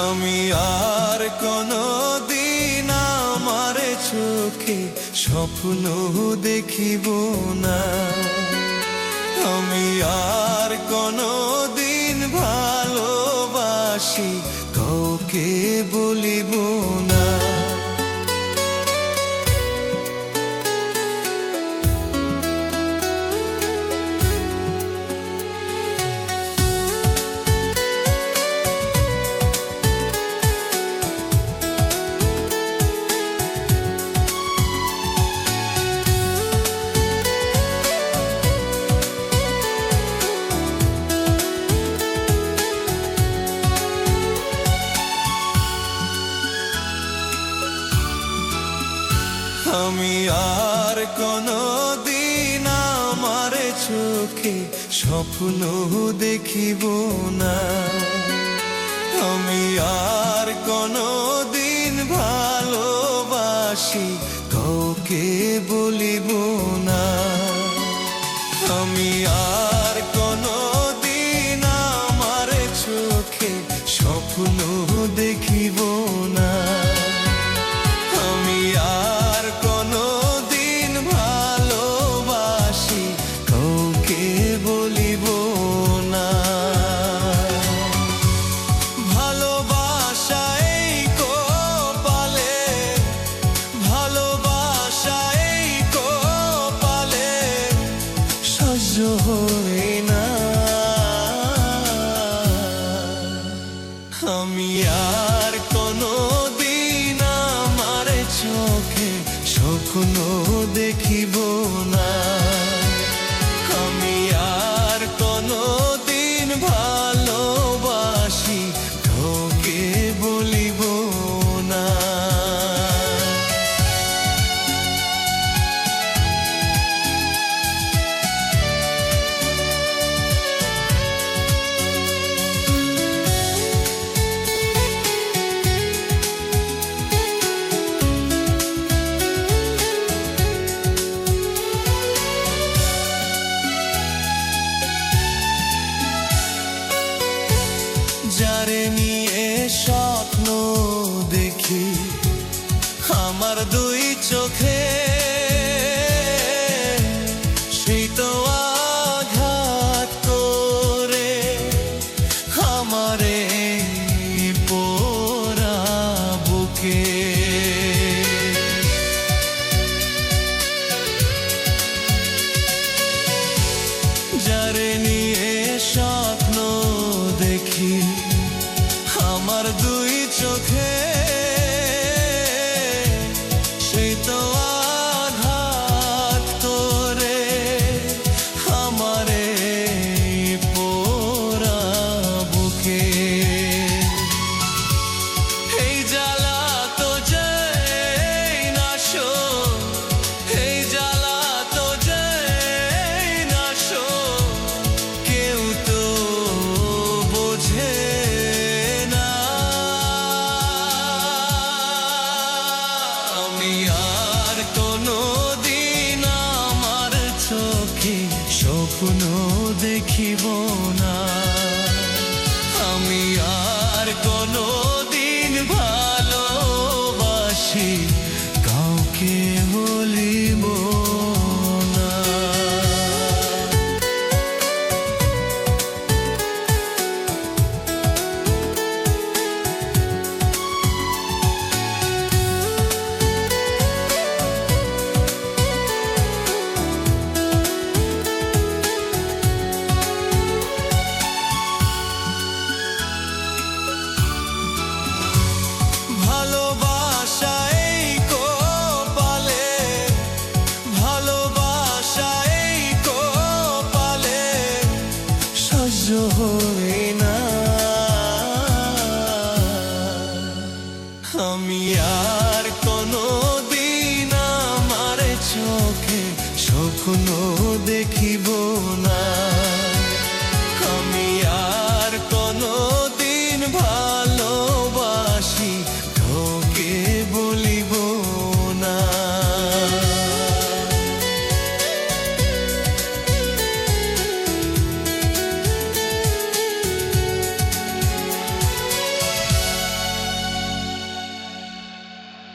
আমি আর কোনদিন আমার চোখে স্বপ্ন দেখিব না। আমি আর কোনদিন ভালোবাসি কাউকে বলিব না। আমি আর কোনদিন আমার চোখে স্বপ্ন দেখিব না। আমি আর কোনদিন ভালোবাসি কাউকে বলিব না। আমি আর কোনদিন আমার চোখে স্বপ্ন দেখিব না। আমি আর কোনদিন ভালোবাসি কাউকে বলিব না। ভালোবাসা এই কপালে, ভালোবাসা এই কপালে সহ্য হয় না। আমি আর কোনদিন আমার চোখে স্বপ্ন দেখিব না। আমি আর কোনদিন ভালোবাসি কাউকে বলিব না। যারে নিয়ে স্বপ্ন দেখি আমার দুই চোখে, সেই তো আঘাত করে আমারে পোড়া বুকে। যারে নিয়ে স্বপ্ন দেখি আমার দুই চোখে,